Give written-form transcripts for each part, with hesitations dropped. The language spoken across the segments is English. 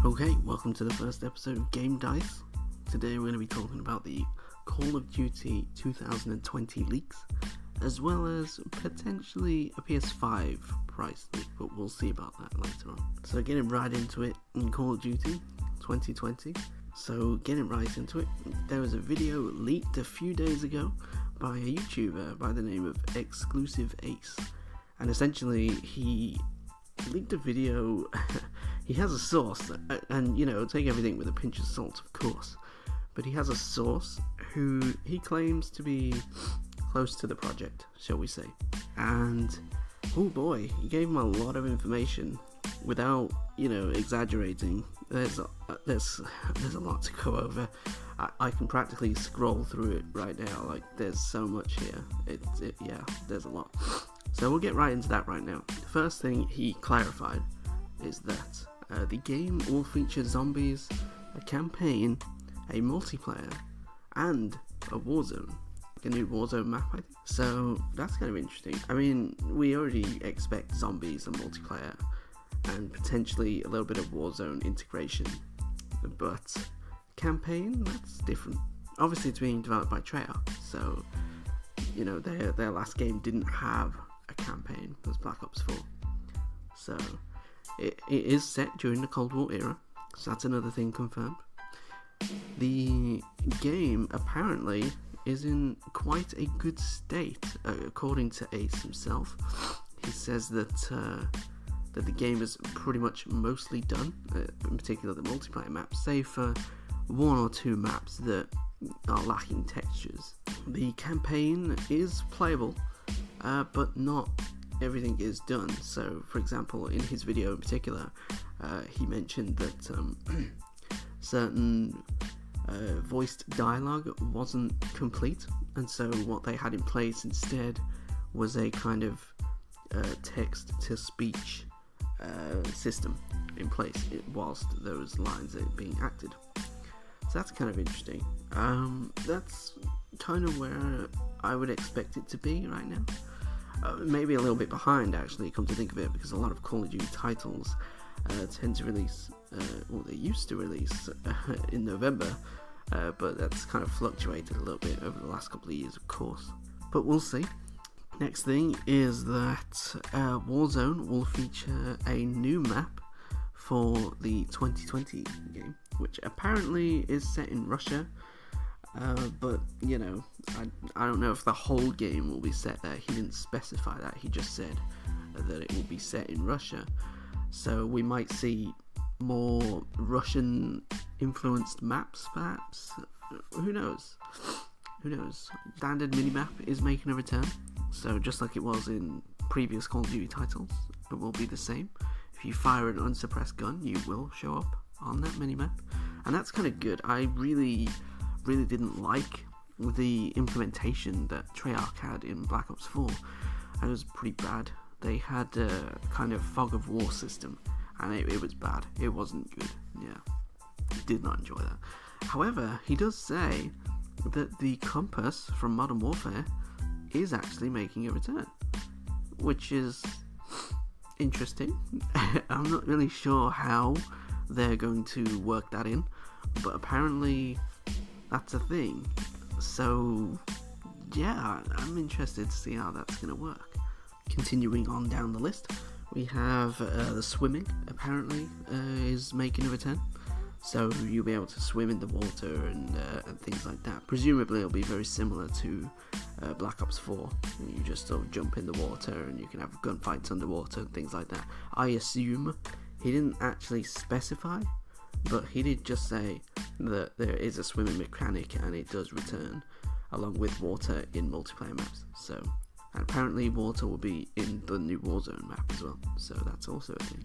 Okay, welcome to the first episode of GameDice. Today we're going to be talking about the Call of Duty 2020 leaks, as well as potentially a PS5 price leak, but we'll see about that later on. So getting right into it, in Call of Duty 2020. So getting right into it, there was a video leaked a few days ago by a YouTuber by the name of Exclusive Ace, and essentially he leaked a video. He has a source, and take everything with a pinch of salt, of course, but he has a source who he claims to be close to the project, shall we say. And oh boy, he gave him a lot of information without exaggerating. There's a lot to go over. I can practically scroll through it right now. Like, there's so much here. There's a lot. So we'll get right into that right now. The first thing he clarified is that the game will feature zombies, a campaign, a multiplayer, and a Warzone. A new Warzone map, I think. So that's kind of interesting. I mean, we already expect zombies and multiplayer, and potentially a little bit of Warzone integration. But campaign, that's different. Obviously, it's being developed by Treyarch, so their last game didn't have a campaign. It was Black Ops 4. So it is set during the Cold War era, so that's another thing confirmed. The game apparently is in quite a good state, according to Ace himself. He says that the game is pretty much mostly done, in particular the multiplayer maps, save for one or two maps that are lacking textures. The campaign is playable, but not everything is done. So, for example, in his video in particular, he mentioned that certain voiced dialogue wasn't complete, and so what they had in place instead was a kind of text-to-speech system in place whilst those lines are being acted. So that's kind of interesting. That's kind of where I would expect it to be right now. Maybe a little bit behind, actually, come to think of it, because a lot of Call of Duty titles tend to release, they used to release in November, but that's kind of fluctuated a little bit over the last couple of years, of course. But we'll see. Next thing is that Warzone will feature a new map for the 2020 game, which apparently is set in Russia. But I don't know if the whole game will be set there. He didn't specify that. He just said that it will be set in Russia. So we might see more Russian influenced maps, perhaps. Who knows? Standard minimap is making a return. So just like it was in previous Call of Duty titles, it will be the same. If you fire an unsuppressed gun, you will show up on that minimap, and that's kind of good. I really didn't like the implementation that Treyarch had in Black Ops 4. It was pretty bad. They had a kind of fog of war system, and it was bad. It wasn't good. Did not enjoy that. However, he does say that the compass from Modern Warfare is actually making a return, which is interesting. I'm not really sure how they're going to work that in, but apparently that's a thing. So yeah, I'm interested to see how that's going to work. Continuing on down the list, we have the swimming apparently is making a return. So you'll be able to swim in the water and things like that. Presumably it'll be very similar to Black Ops 4. You just sort of jump in the water and you can have gunfights underwater and things like that. I assume he didn't actually specify, but he did just say that there is a swimming mechanic and it does return along with water in multiplayer maps. So, and apparently water will be in the new Warzone map as well. So that's also a thing.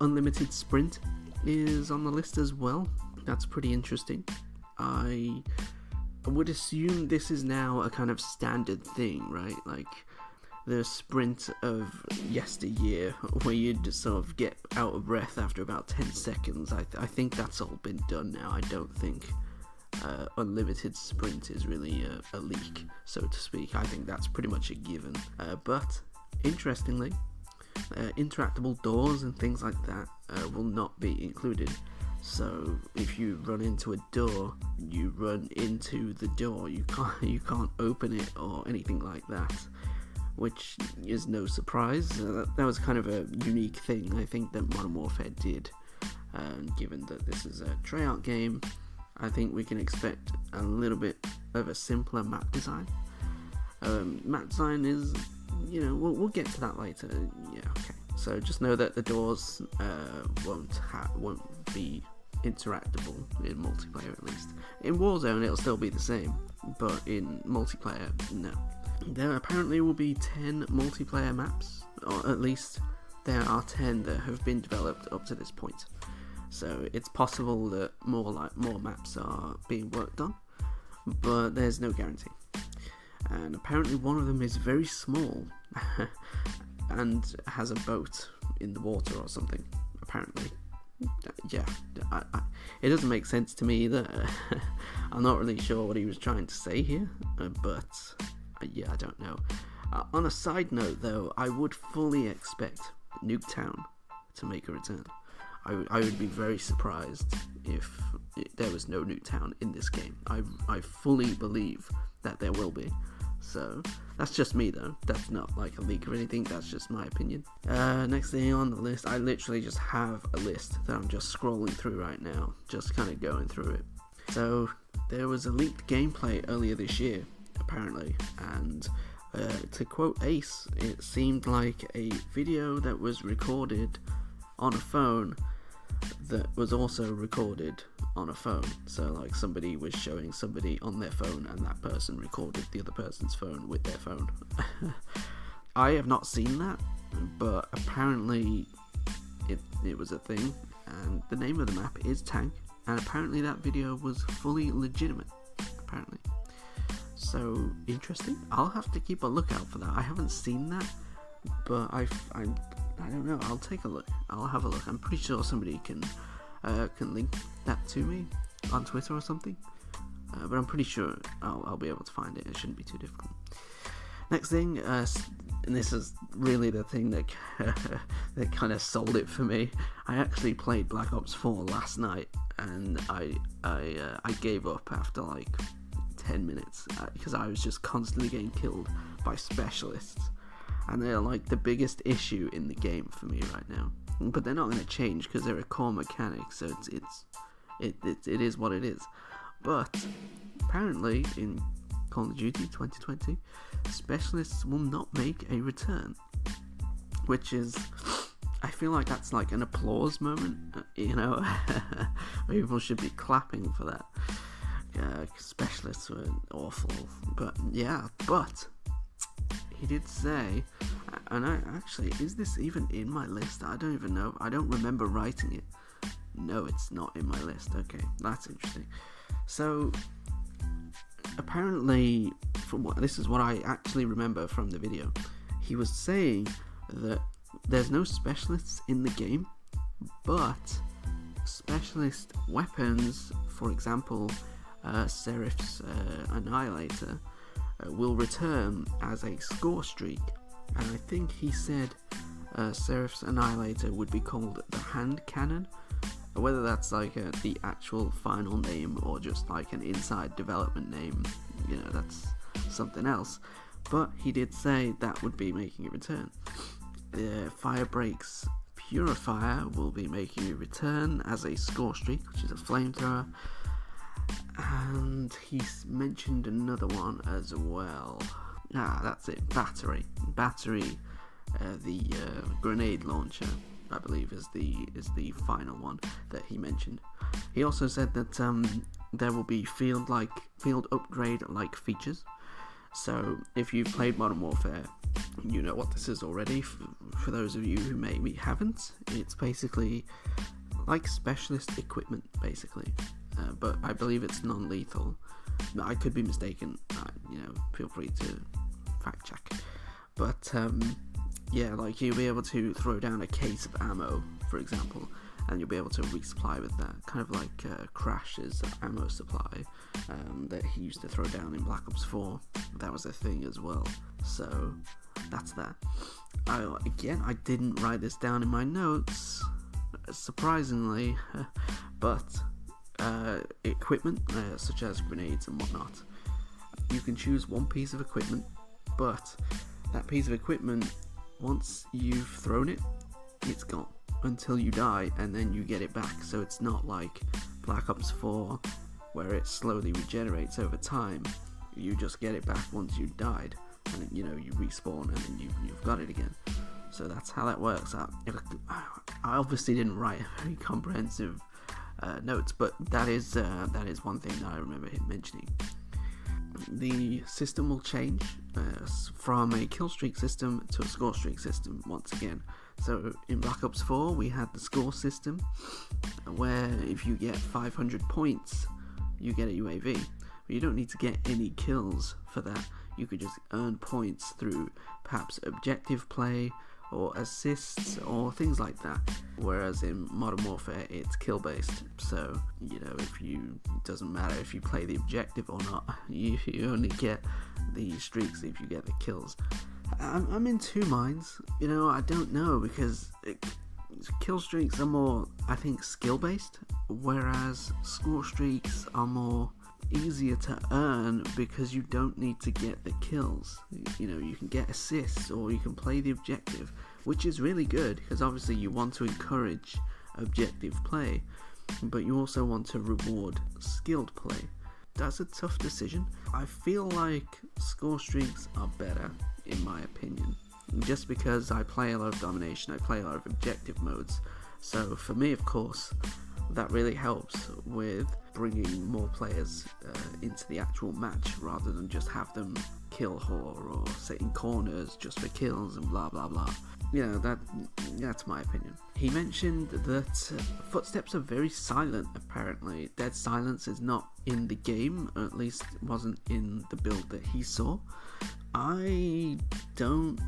Unlimited sprint is on the list as well. That's pretty interesting. I would assume this is now a kind of standard thing, right? Like the sprint of yesteryear, where you'd sort of get out of breath after about 10 seconds. I think that's all been done now. I don't think unlimited sprint is really a leak, so to speak. I think that's pretty much a given. But interestingly, interactable doors and things like that will not be included. So if you run into a door, you run into the door. You can't open it or anything like that, which is no surprise. That was kind of a unique thing I think that Modern Warfare did. Given that this is a Treyarch game, I think we can expect a little bit of a simpler map design. Map design is, we'll get to that later. Yeah, okay. So just know that the doors won't be interactable in multiplayer, at least. In Warzone it'll still be the same, but in multiplayer, no. There apparently will be 10 multiplayer maps, or at least there are 10 that have been developed up to this point. So it's possible that more maps are being worked on, but there's no guarantee. And apparently one of them is very small and has a boat in the water or something, apparently. Yeah, it doesn't make sense to me either. I'm not really sure what he was trying to say here, but yeah, I don't know. On a side note though, I would fully expect Nuketown to make a return. I would be very surprised if there was no Nuketown in this game. I fully believe that there will be. So that's just me though. That's not like a leak or anything. That's just my opinion. Next thing on the list, I literally just have a list that I'm just scrolling through right now, just kind of going through it. So there was a leaked gameplay earlier this year, apparently, and to quote Ace, it seemed like a video that was recorded on a phone that was also recorded on a phone. So like somebody was showing somebody on their phone and that person recorded the other person's phone with their phone. I have not seen that, but apparently it was a thing, and the name of the map is Tank, and apparently that video was fully legitimate, apparently. So interesting. I'll have to keep a lookout for that. I haven't seen that, but I don't know. I'll take a look. I'll have a look. I'm pretty sure somebody can link that to me on Twitter or something. But I'm pretty sure I'll be able to find it. It shouldn't be too difficult. Next thing, and this is really the thing that that kind of sold it for me. I actually played Black Ops 4 last night, and I gave up after like 10 minutes because I was just constantly getting killed by specialists. And they're like the biggest issue in the game for me right now. But they're not going to change because they're a core mechanic, so it is what it is. But apparently in Call of Duty 2020, specialists will not make a return, which is, I feel like that's like an applause moment. People should be clapping for that. Specialists were awful, but yeah, but he did say, and is this even in my list? I don't even know. I don't remember writing it. No, it's not in my list. Okay, that's interesting. So apparently, this is what I actually remember from the video. He was saying that there's no specialists in the game, but specialist weapons, for example, Seraph's Annihilator, will return as a score streak, and I think he said Seraph's Annihilator would be called the Hand Cannon. Whether that's like the actual final name or just like an inside development name, that's something else. But he did say that would be making a return. Firebreak's Purifier will be making a return as a score streak, which is a flamethrower. And he's mentioned another one as well. That's it. Battery, the grenade launcher, I believe, is the final one that he mentioned. He also said that there will be field upgrade like features. So if you've played Modern Warfare, you know what this is already. For those of you who maybe haven't, it's basically like specialist equipment, basically. But I believe it's non-lethal. I could be mistaken. Feel free to fact check. But yeah, like you'll be able to throw down a case of ammo, for example, and you'll be able to resupply with that. Kind of like Crash's ammo supply that he used to throw down in Black Ops 4. That was a thing as well. So that's that. I didn't write this down in my notes, surprisingly, but equipment such as grenades and whatnot. You can choose one piece of equipment, but that piece of equipment, once you've thrown it, it's gone until you die, and then you get it back. So it's not like Black Ops 4 where it slowly regenerates over time. You just get it back once you died, and then, you respawn, and then you've got it again. So that's how that works. I obviously didn't write very comprehensive notes, but that is one thing that I remember him mentioning. The system will change from a kill streak system to a score streak system once again. So in Black Ops 4 we had the score system, where if you get 500 points you get a UAV, but you don't need to get any kills for that. You could just earn points through perhaps objective play or assists or things like that, whereas in Modern Warfare it's kill based. So doesn't matter if you play the objective or not, you only get the streaks if you get the kills. I'm in two minds, I don't know, because kill streaks are more, I think, skill based, whereas score streaks are more easier to earn because you don't need to get the kills. You can get assists or you can play the objective, which is really good because obviously you want to encourage objective play, but you also want to reward skilled play. That's a tough decision. I feel like score streaks are better in my opinion, just because I play a lot of domination, I play a lot of objective modes. So for me, of course, that really helps with bringing more players into the actual match, rather than just have them kill whore or sit in corners just for kills and blah blah blah. That's my opinion. He mentioned that footsteps are very silent apparently. Dead silence is not in the game, or at least wasn't in the build that he saw. I don't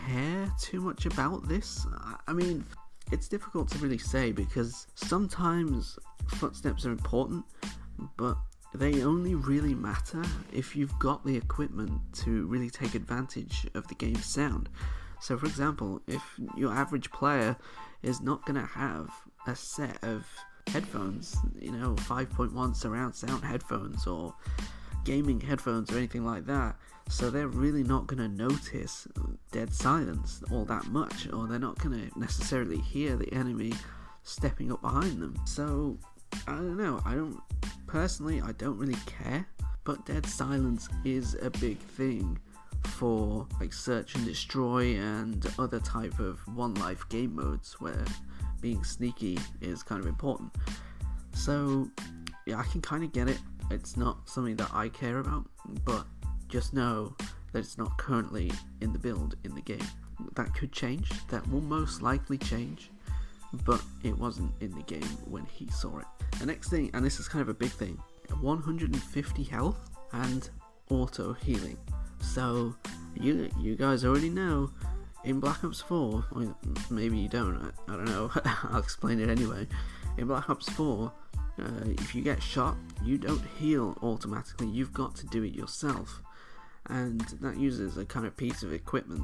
care too much about this. I mean, it's difficult to really say because sometimes footsteps are important, but they only really matter if you've got the equipment to really take advantage of the game's sound. So for example, if your average player is not going to have a set of headphones, 5.1 surround sound headphones or gaming headphones or anything like that, so they're really not going to notice dead silence all that much, or they're not going to necessarily hear the enemy stepping up behind them. So I don't know, I don't really care, but dead silence is a big thing for like search and destroy and other type of one life game modes where being sneaky is kind of important. So yeah, I can kind of get it. It's not something that I care about, but just know that it's not currently in the build in the game. That could change, that will most likely change, but it wasn't in the game when he saw it. The next thing, and this is kind of a big thing, 150 health and auto healing. So you guys already know, in Black Ops 4, or maybe you don't, I don't know, I'll explain it anyway. In Black Ops 4, if you get shot, you don't heal automatically, you've got to do it yourself. And that uses a kind of piece of equipment,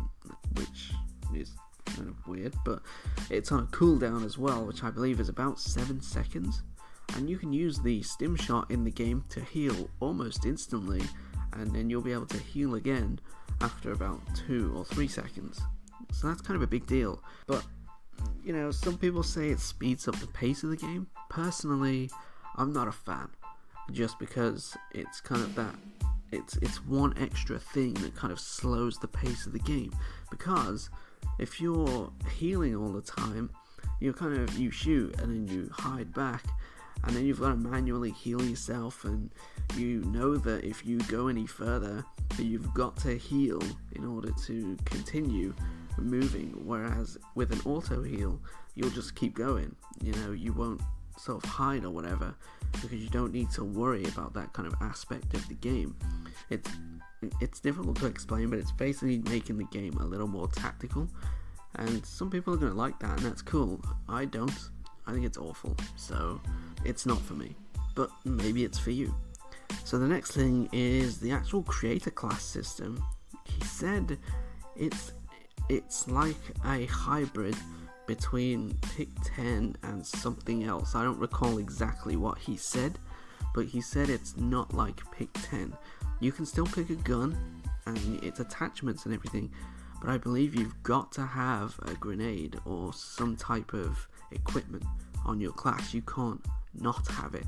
which is kind of weird, but it's on a cooldown as well, which I believe is about 7 seconds. And you can use the stim shot in the game to heal almost instantly, and then you'll be able to heal again after about 2 or 3 seconds. So that's kind of a big deal. But some people say it speeds up the pace of the game. Personally, I'm not a fan, just because it's kind of that, it's one extra thing that kind of slows the pace of the game. Because if you're healing all the time, you shoot and then you hide back, and then you've got to manually heal yourself, and you know that if you go any further, you've got to heal in order to continue moving. Whereas with an auto heal, you'll just keep going. You won't sort of hide or whatever, because you don't need to worry about that kind of aspect of the game. It's difficult to explain, but it's basically making the game a little more tactical, and some people are going to like that, and that's cool. I don't. I think it's awful, so it's not for me, but maybe it's for you. So the next thing is the actual creator class system. He said it's like a hybrid between pick 10 and something else. I don't recall exactly what he said, but he said it's not like pick 10. You can still pick a gun and its attachments and everything, but I believe you've got to have a grenade or some type of equipment on your class. You can't not have it.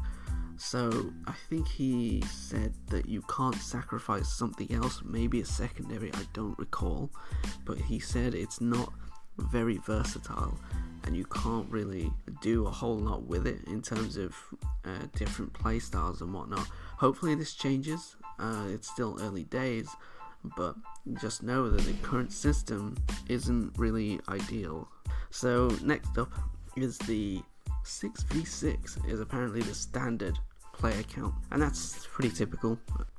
So I think he said that you can't sacrifice something else, maybe a secondary, I don't recall, but he said it's not very versatile and you can't really do a whole lot with it in terms of different playstyles and whatnot. Hopefully this changes. It's still early days, but just know that the current system isn't really ideal. So next up is the 6v6 is apparently the standard player count, and that's pretty typical.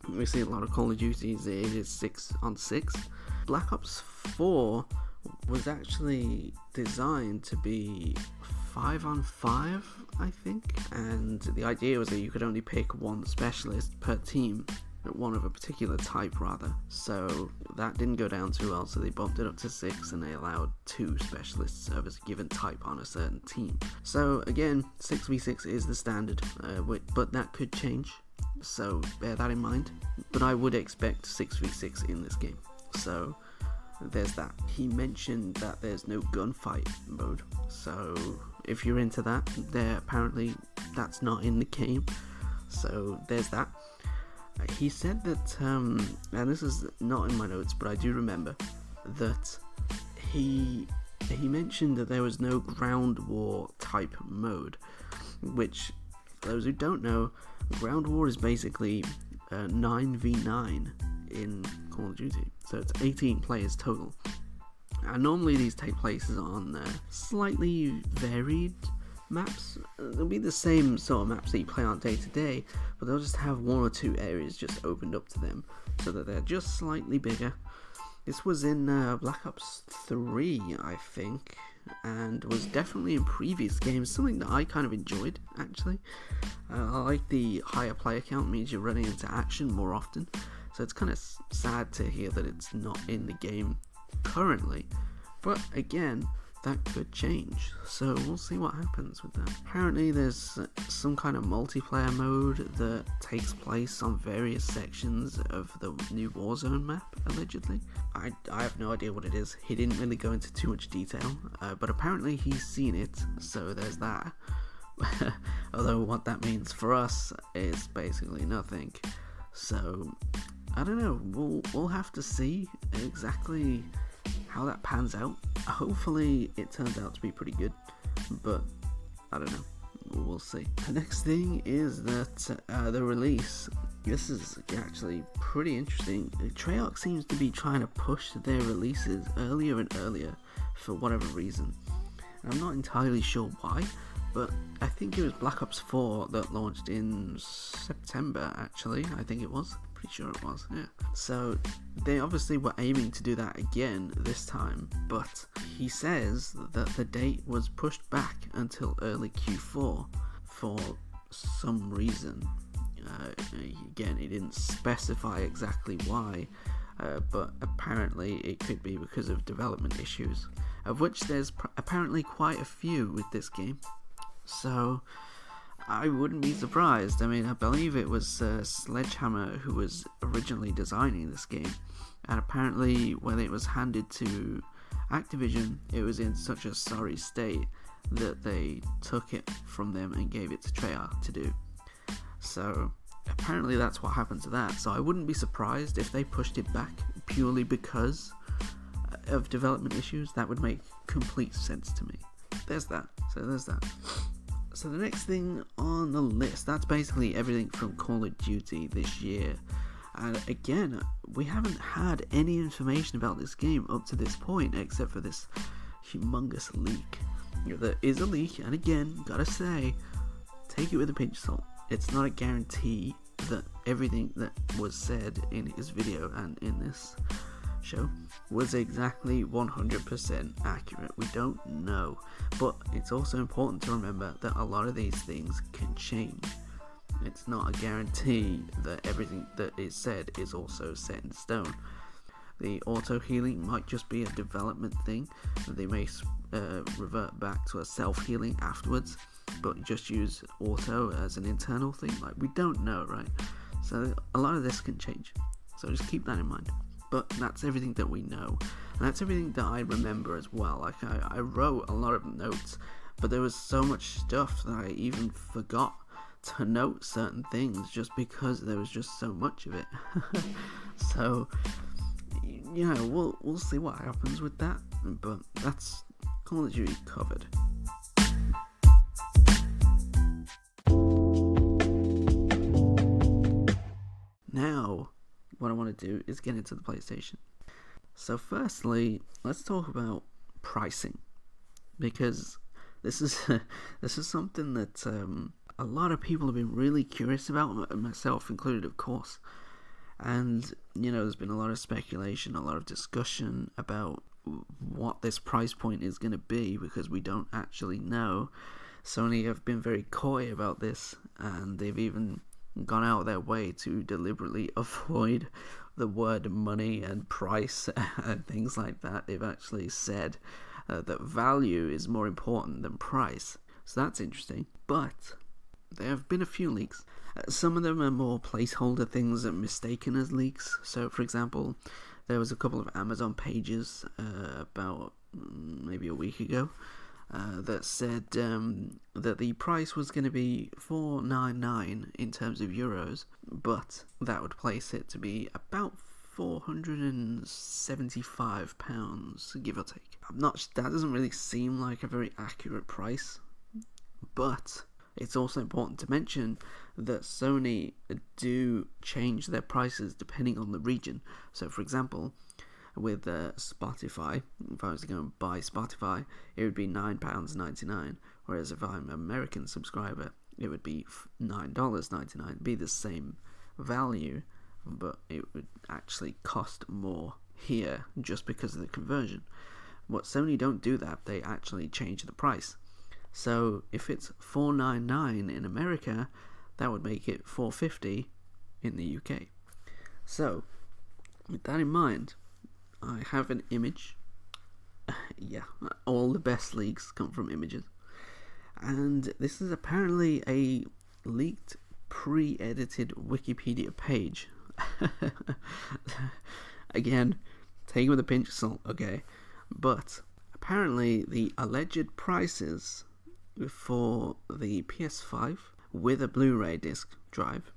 We see a lot of Call of Duties, it is 6 on 6. Black Ops 4 was actually designed to be 5 on 5, I think, and the idea was that you could only pick one specialist per team, one of a particular type rather. So that didn't go down too well, so they bumped it up to 6 and they allowed 2 specialists of a given type on a certain team. So again, 6v6 is the standard, but that could change, so bear that in mind. But I would expect 6v6 in this game, so there's that. He mentioned that there's no gunfight mode, so if you're into that, apparently that's not in the game, so there's that. He said that, and this is not in my notes, but I do remember that he mentioned that there was no ground war type mode, which, for those who don't know, ground war is basically 9v9 in Call of Duty, so it's 18 players total, and normally these take places on slightly varied maps. They'll be the same sort of maps that you play on day to day, but they'll just have 1 or 2 areas just opened up to them so that they're just slightly bigger. This was in Black Ops 3, I think, and was definitely in previous games, something that I kind of enjoyed actually. I like the higher player count, means you're running into action more often, so it's kind of sad to hear that it's not in the game currently, but again, that could change, so we'll see what happens with that. Apparently there's some kind of multiplayer mode that takes place on various sections of the new Warzone map, allegedly. I have no idea what it is. He didn't really go into too much detail, but apparently he's seen it, so there's that. Although what that means for us is basically nothing, so I don't know, we'll have to see exactly how that pans out. Hopefully it turns out to be pretty good, but I don't know, we'll see. The next thing is that the release, this is actually pretty interesting. Treyarch seems to be trying to push their releases earlier and earlier for whatever reason. I'm not entirely sure why, but I think it was Black Ops 4 that launched in September actually, I think it was. Pretty sure it was, yeah. So they obviously were aiming to do that again this time, but he says that the date was pushed back until early Q4 for some reason. Again, he didn't specify exactly why, but apparently it could be because of development issues, of which there's apparently quite a few with this game. So I wouldn't be surprised. I mean, I believe it was Sledgehammer who was originally designing this game, and apparently when it was handed to Activision, it was in such a sorry state that they took it from them and gave it to Treyarch to do. So apparently that's what happened to that. So I wouldn't be surprised if they pushed it back purely because of development issues. That would make complete sense to me. There's that. So the next thing on the list, that's basically everything from Call of Duty this year. And again, we haven't had any information about this game up to this point except for this humongous leak. There is a leak, and again, gotta say, take it with a pinch of salt. It's not a guarantee that everything that was said in his video and in this show was exactly 100% accurate. We don't know, but it's also important to remember that a lot of these things can change. It's not a guarantee that everything that is said is also set in stone. The auto healing might just be a development thing. They may revert back to a self-healing afterwards, but just use auto as an internal thing. Like, we don't know, right? So a lot of this can change. So just keep that in mind. But that's everything that we know. And that's everything that I remember as well. Like, I wrote a lot of notes, but there was so much stuff that I even forgot to note certain things just because there was just so much of it. So, you know, we'll see what happens with that. But that's Call of Duty covered. Now, what I want to do is get into the PlayStation. So firstly, let's talk about pricing, because this is something that a lot of people have been really curious about, myself included, of course. And, you know, there's been a lot of speculation, a lot of discussion about what this price point is going to be, because we don't actually know. Sony have been very coy about this, and they've even gone out of their way to deliberately avoid the word money and price and things like that. They've actually said that value is more important than price. So that's interesting. But there have been a few leaks. Some of them are more placeholder things and mistaken as leaks. So, for example, there was a couple of Amazon pages about maybe a week ago that said that the price was going to be $499 in terms of euros, but that would place it to be about £475, give or take. That doesn't really seem like a very accurate price, but it's also important to mention that Sony do change their prices depending on the region. So, for example, with Spotify, if I was to go and buy Spotify, it would be £9.99, whereas if I'm an American subscriber, it would be $9.99. It'd be the same value, but it would actually cost more here just because of the conversion. What Sony don't do that, they actually change the price. So if it's $499 in America, that would make it $450 in the UK. So, with that in mind, I have an image. Yeah, all the best leaks come from images. And this is apparently a leaked, pre-edited Wikipedia page. Again, take it with a pinch of salt, okay? But apparently the alleged prices for the PS5 with a Blu-ray disc drive,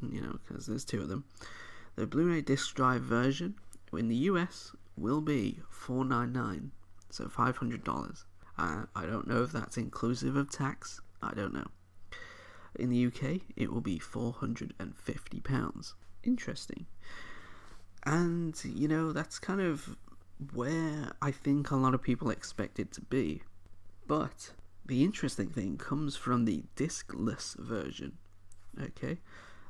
you know, because there's two of them, the Blu-ray disc drive version in the US will be $499, so $500. I don't know if that's inclusive of tax. I don't know. In the UK, it will be £450. Interesting. And, you know, that's kind of where I think a lot of people expect it to be. But the interesting thing comes from the discless version. Okay?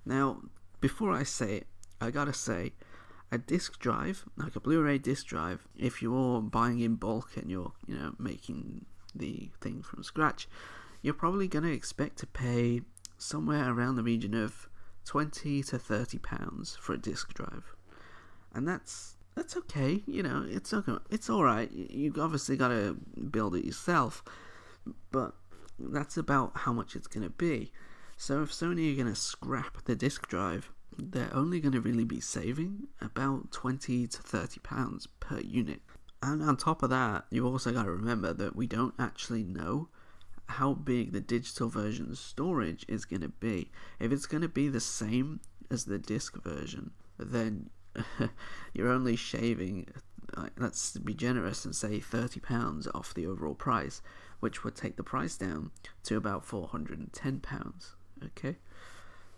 Now, before I say it, I gotta say, a disc drive, like a Blu-ray disc drive, if you're buying in bulk and you're, you know, making the thing from scratch, you're probably going to expect to pay somewhere around the region of £20 to £30 for a disc drive. And that's okay, you know, it's okay, it's alright. You've obviously got to build it yourself, but that's about how much it's going to be. So if Sony are going to scrap the disc drive, they're only going to really be saving about £20 to £30 per unit. And on top of that, you've also got to remember that we don't actually know how big the digital version's storage is going to be. If it's going to be the same as the disc version, then you're only shaving, let's be generous and say £30 off the overall price, which would take the price down to about £410. Okay?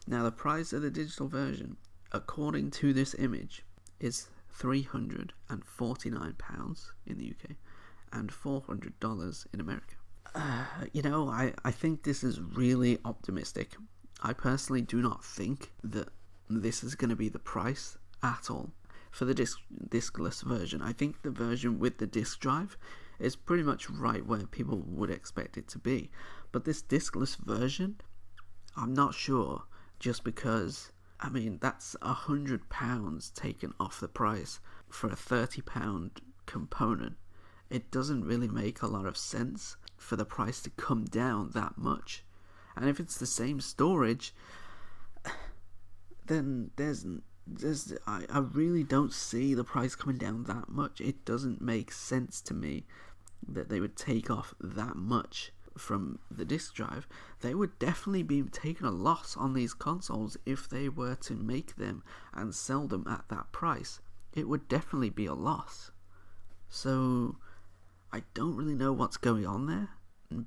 Now, the price of the digital version, according to this image, is £349 in the UK and $400 in America. You know, I think this is really optimistic. I personally do not think that this is going to be the price at all for the discless version. I think the version with the disc drive is pretty much right where people would expect it to be. But this discless version, I'm not sure. Just because, I mean, that's £100 taken off the price. for a £30 component, it doesn't really make a lot of sense for the price to come down that much. And if it's the same storage, then I really don't see the price coming down that much. It doesn't make sense to me that they would take off that much from the disk drive. They would definitely be taking a loss on these consoles if they were to make them and sell them at that price. It would definitely be a loss. So I don't really know what's going on there,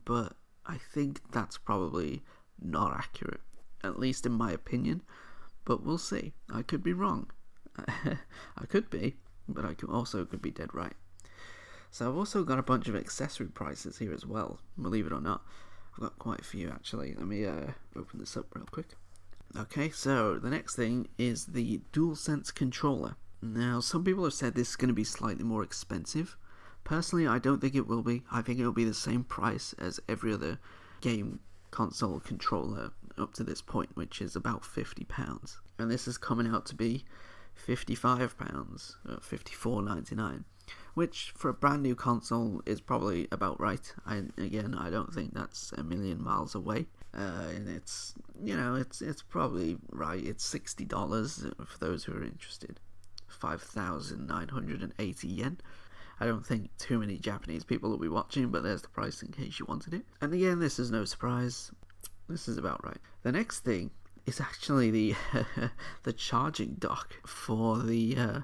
but I think that's probably not accurate, at least in my opinion. But we'll see. I could be wrong. I could be, but I could be dead right. So I've also got a bunch of accessory prices here as well, believe it or not. I've got quite a few actually. Let me open this up real quick. Okay, so the next thing is the DualSense controller. Now, some people have said this is going to be slightly more expensive. Personally, I don't think it will be. I think it will be the same price as every other game console controller up to this point, which is about £50. And this is coming out to be £55, $54.99, which for a brand new console is probably about right. I don't think that's a million miles away. And it's probably right. It's $60 for those who are interested. 5,980 yen. I don't think too many Japanese people will be watching, but there's the price in case you wanted it. And again, this is no surprise. This is about right. The next thing is actually the the charging dock for the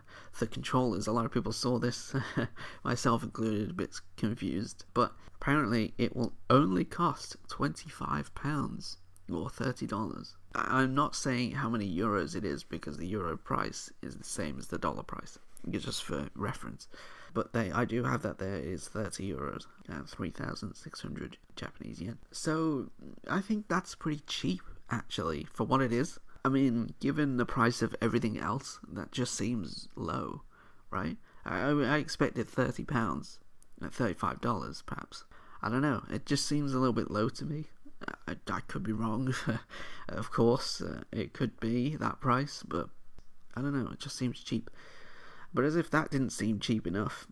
controllers. A lot of people saw this, myself included, a bit confused. But apparently, it will only cost £25 or $30. I'm not saying how many euros it is because the euro price is the same as the dollar price. Just for reference. But I do have that there is 30 euros and 3,600 Japanese yen. So I think that's pretty cheap actually for what it is. I mean, given the price of everything else, that just seems low, right? I expected £30, $35 perhaps. I don't know. It just seems a little bit low to me. I could be wrong. Of course, it could be that price, but I don't know. It just seems cheap. But as if that didn't seem cheap enough,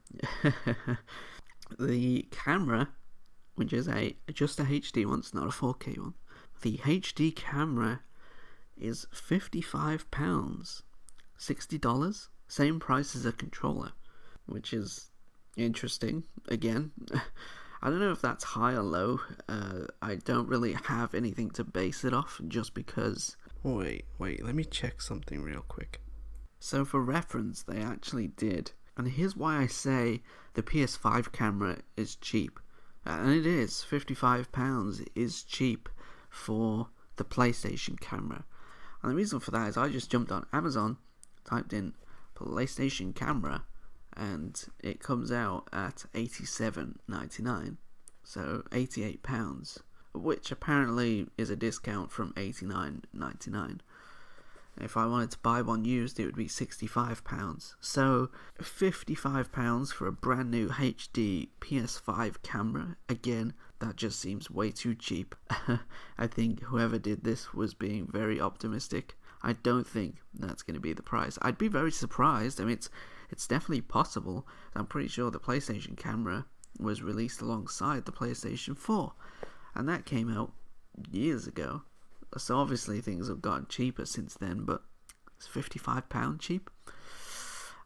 the camera, which is just a HD one, it's not a 4K one, the HD camera is £55, $60, same price as a controller, which is interesting. Again, I don't know if that's high or low. I don't really have anything to base it off, just because... Wait, let me check something real quick. So for reference, they actually did. And here's why I say the PS5 camera is cheap. And it is. £55 is cheap for the PlayStation camera. And the reason for that is I just jumped on Amazon, typed in PlayStation camera, and it comes out at $87.99. So £88, which apparently is a discount from $89.99. If I wanted to buy one used, it would be £65. So £55 for a brand new HD PS5 camera. Again, that just seems way too cheap. I think whoever did this was being very optimistic. I don't think that's going to be the price. I'd be very surprised. I mean, it's definitely possible. I'm pretty sure the PlayStation camera was released alongside the PlayStation 4. And that came out years ago. So obviously things have gotten cheaper since then, but is £55 cheap?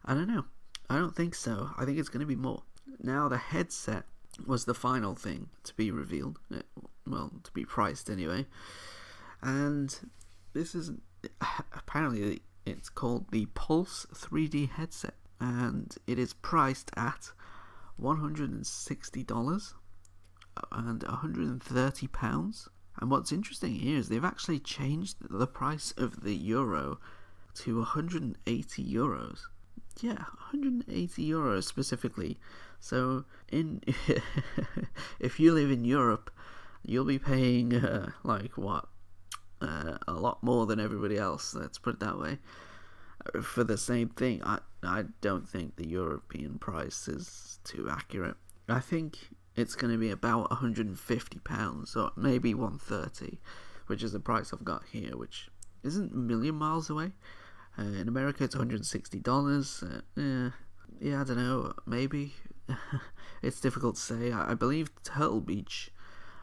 I don't know. I don't think so. I think it's going to be more. Now, the headset was the final thing to be revealed. Well, to be priced anyway. And this is... Apparently, it's called the Pulse 3D headset. And it is priced at $160 and £130. And what's interesting here is they've actually changed the price of the euro to 180 euros. Yeah, 180 euros specifically. So if you live in Europe, you'll be paying a lot more than everybody else. Let's put it that way. For the same thing, I don't think the European price is too accurate. I think it's going to be about £150 or maybe $130, which is the price I've got here, which isn't a million miles away. In America, it's $160. Yeah, I don't know, maybe. It's difficult to say. I believe Turtle Beach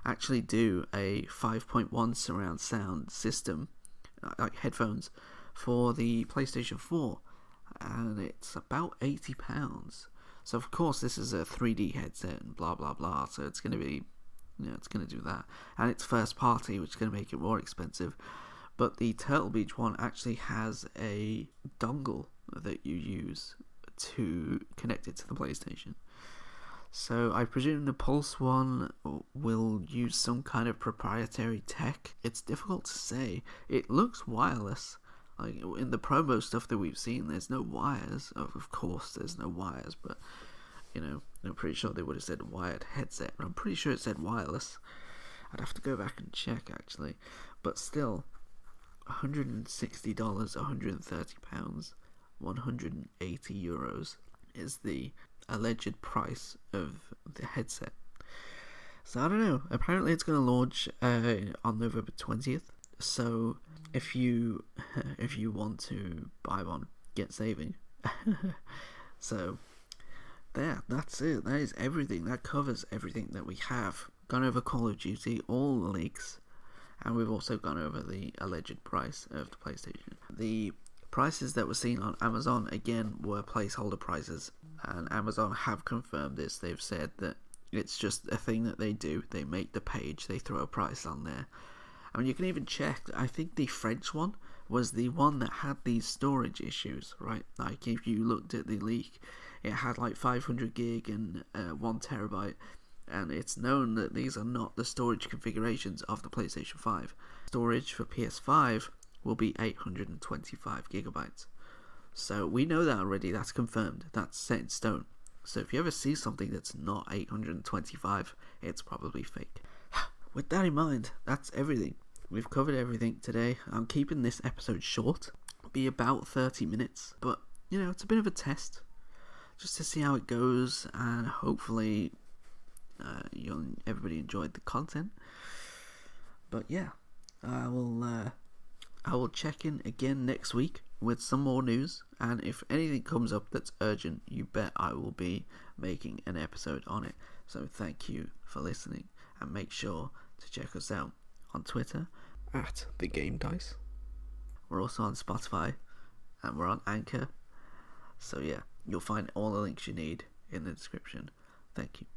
actually do a 5.1 surround sound system, like headphones, for the PlayStation 4, and it's about £80. So of course this is a 3D headset and blah blah blah, so it's going to be, it's going to do that, and it's first party, which is going to make it more expensive. But the Turtle Beach one actually has a dongle that you use to connect it to the PlayStation. So I presume the Pulse one will use some kind of proprietary tech. It's difficult to say. It looks wireless. Like in the promo stuff that we've seen, there's no wires. Of course, there's no wires, but I'm pretty sure they would have said wired headset. I'm pretty sure it said wireless. I'd have to go back and check actually, but still, $160, £130, €180 is the alleged price of the headset. So I don't know. Apparently, it's going to launch on November 20th. So if you want to buy one, get saving. So that's it. That is everything. That covers everything that we have. Gone over Call of Duty, all the leaks, and we've also gone over the alleged price of the PlayStation. The prices that were seen on Amazon, again, were placeholder prices, and Amazon have confirmed this. They've said that it's just a thing that they do. They make the page, they throw a price on there. I mean, you can even check. I think the French one was the one that had these storage issues, right? Like, if you looked at the leak, it had like 500 gig and 1 terabyte, and it's known that these are not the storage configurations of the PlayStation 5. Storage for PS5 will be 825 gigabytes. So we know that already. That's confirmed. That's set in stone. So if you ever see something that's not 825, it's probably fake. With that in mind, that's everything. We've covered everything today. I'm keeping this episode short. It'll be about 30 minutes, but it's a bit of a test, just to see how it goes, and hopefully everybody enjoyed the content. But yeah, I will check in again next week with some more news, and if anything comes up that's urgent, you bet I will be making an episode on it. So thank you for listening, and make sure to check us out on Twitter at the GameDice. We're also on Spotify, and we're on Anchor. So yeah, you'll find all the links you need in the description. Thank you.